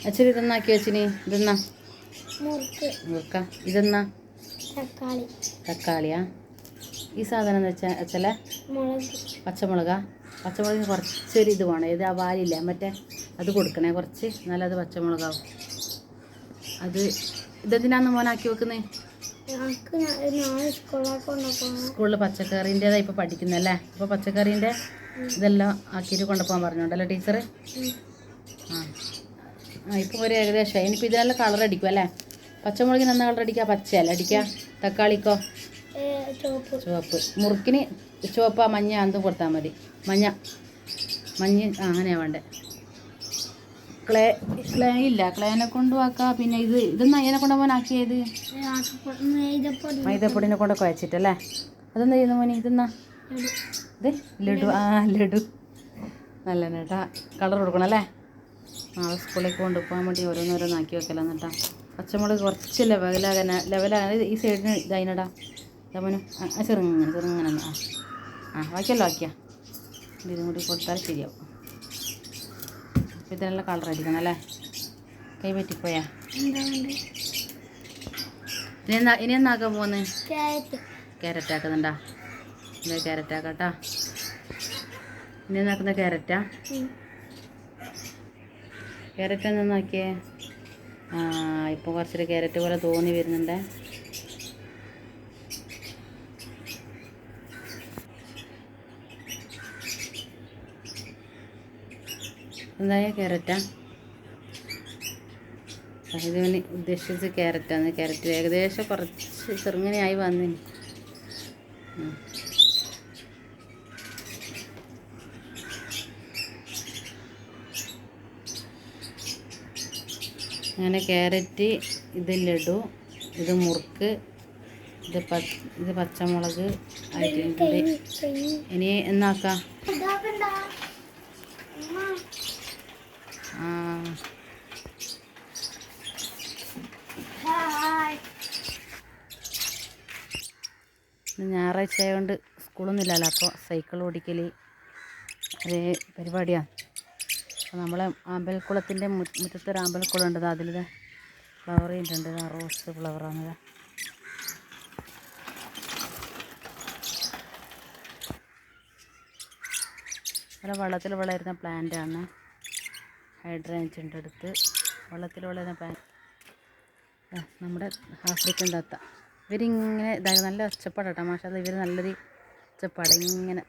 അച്ഛൻ ഇതെന്നാക്കി വെച്ചിന് ഇതെന്നാ മുറുക്ക ഇതെന്നാ തക്കാളിയാ ഈ സാധനം എന്ന് വെച്ചാൽ അച്ഛല്ലേ പച്ചമുളകാ പച്ചമുളകിന് കുറച്ചൊരു ഇത് വേണം ഏത് ആ വാലില്ല മറ്റേ അത് കൊടുക്കണേ കുറച്ച് നല്ലത് പച്ചമുളകാവും അത് ഇതെന്തിനാന്ന് മോനാക്കി വെക്കുന്നത് സ്കൂളിൽ പച്ചക്കറീൻ്റെതാണ് ഇപ്പോൾ പഠിക്കുന്നല്ലേ അപ്പോൾ പച്ചക്കറീൻ്റെ ഇതെല്ലാം ആക്കിയിട്ട് കൊണ്ടുപോകാൻ പറഞ്ഞോണ്ടല്ലേ ടീച്ചർ ഇപ്പോൾ ഒരു ഏകദേശം ഇനിയിപ്പോൾ ഇതിനെല്ലാം കളർ അടിക്കും അല്ലേ പച്ചമുളകിന് എന്നാ കളർ അടിക്കുക പച്ചയല്ല അടിക്കുക തക്കാളിക്കോ ചുവപ്പ് മുറുക്കിന് ചുവപ്പാ മഞ്ഞ എന്തും കൊടുത്താൽ മതി മഞ്ഞ അങ്ങനെയാണ് വേണ്ടേ ക്ലേ ഇല്ല ക്ലേനെ കൊണ്ടുവാക്കാം പിന്നെ ഇതൊന്നും അതിനെ കൊണ്ട് മോൻ ആക്കിയത് മൈദപ്പൊടിനെ കൊണ്ട് കുഴച്ചിട്ടല്ലേ അതെന്താ ചെയ്യുന്നു മോനി ഇതെന്നാ ഇത് ലഡു ലഡു നല്ല കേട്ടാ കളർ കൊടുക്കണം അല്ലേ നാളെ സ്കൂളിലേക്ക് കൊണ്ടുപോകാൻ വേണ്ടി ഓരോന്നോരോന്നാക്കി വെക്കല എന്നിട്ടാ പച്ചമുളക് കുറച്ച് ലെവലാകാൻ ഈ സൈഡിന് ഇതായിനടാ ഇതാ മോനും ചെറുങ്ങനെ ബാക്കിയല്ലോ ആക്കിയാ ഇതും കൂടി കൊടുത്താൽ ശരിയാവും ഇതിനെല്ലാം കളർ അടിക്കണം അല്ലേ കൈ പറ്റിപ്പോയാ ഇനി എന്നാക്കാൻ പോകുന്നത് ക്യാരറ്റ് ആക്കുന്നുണ്ടാ എന്താ ക്യാരറ്റ് ആക്കാട്ടാ ഇനി എന്നാക്കുന്ന ക്യാരറ്റാ ക്യാരറ്റ് എന്നാക്കിയേ ഇപ്പോൾ കുറച്ചൊരു ക്യാരറ്റ് പോലെ തോന്നി വരുന്നുണ്ടേ എന്തായ ക്യാരറ്റാ ഇതിന് ഉദ്ദേശിച്ചത് ക്യാരറ്റാണ് ക്യാരറ്റ് ഏകദേശം കുറച്ച് ചെറുങ്ങനെയായി വന്നിന് അങ്ങനെ ക്യാരറ്റ് ഇത് ലഡു ഇത് മുറുക്ക് ഇത് പച്ചമുളക് ആയിട്ടുണ്ട് ഇനി എന്നാക്കാം ഞായറാഴ്ച ആയതുകൊണ്ട് സ്കൂളൊന്നും ഇല്ലല്ലോ അപ്പോൾ സൈക്കിൾ ഓടിക്കൽ ഒരേ പരിപാടിയാണ് അപ്പോൾ നമ്മളെ അമ്പലക്കുളത്തിൻ്റെ മുറ്റത്തൊരു അമ്പലക്കുളം ഉണ്ട് അതിൽ ഫ്ലവർ ചെയ്തിട്ടുണ്ട് റോസ് ഫ്ലവറാണ് അവിടെ വെള്ളത്തിൽ വളരുന്ന പ്ലാന്റാണ് ഹൈഡ്രേഞ്ച് ഉണ്ട് അടുത്ത് വെള്ളത്തിൽ വളരുന്ന പ്ലാന്റ് നമ്മുടെ ആഫ്രിക്കൻ തത്ത ഇവരിങ്ങനെ ഇതായി നല്ല ഒച്ചപ്പാടാട്ടോ മാഷാ ഇവർ നല്ലൊരു ഒച്ചപ്പാട് ഇങ്ങനെ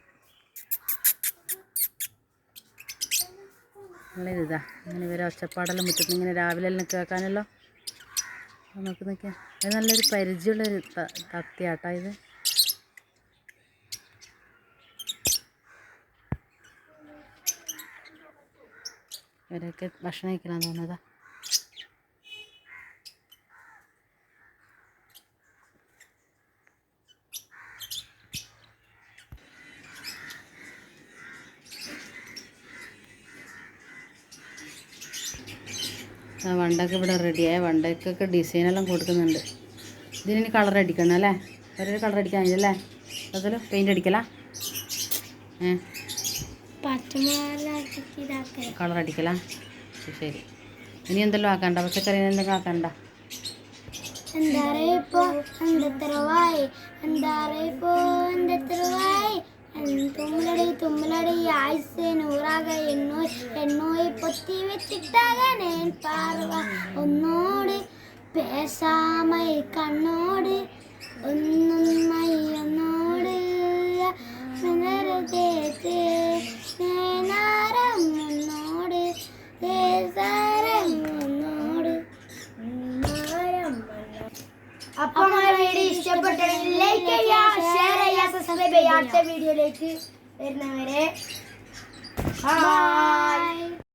നല്ലൊരിതാ ഇങ്ങനെ ഇവരെ ഒച്ചപ്പാടെല്ലാം മുറ്റത്ത് ഇങ്ങനെ രാവിലെ എല്ലാം കേൾക്കാനല്ലോ നമുക്ക് നിൽക്കാം അത് നല്ലൊരു പരിചയമുള്ളൊരു തത്തയാട്ടോ ഇത് ഇവരൊക്കെ ഭക്ഷണം കഴിക്കണം തോന്നുന്നതാ വണ്ടൊക്കെ ഇവിടെ റെഡിയായ വണ്ടക്കൊക്കെ ഡിസൈനെല്ലാം കൊടുക്കുന്നുണ്ട് ഇതിന് കളർ അടിക്കണം അല്ലേ ഒരു കളർ അടിക്കാൻ അല്ലേ അതിൽ പെയിൻ്റ് അടിക്കലാ കളർ അടിക്കലാ ശരി ഇനി എന്തെല്ലാം ആക്കണ്ട പച്ചക്കറി എന്തെങ്കിലും ആക്കണ്ട തുമ്മലടി ആയിസ് നൂറാക എണ്ണോയി പൊത്തി വെച്ചിട്ടാകനെ പാർവ ഒന്നോട് പേശാമൈ കണ്ണോട് ഒന്നൊന്നായി ഒന്നോട് അപ്പോൾ വീഡിയോ ഇഷ്ടപ്പെട്ടെങ്കിൽ ലൈക്ക് ചെയ്യുക ഷെയർ ചെയ്യുക സബ്സ്ക്രൈബ് ചെയ്യുക അടുത്ത വീഡിയോയിലേക്ക് വരുന്നവരെ ബൈ.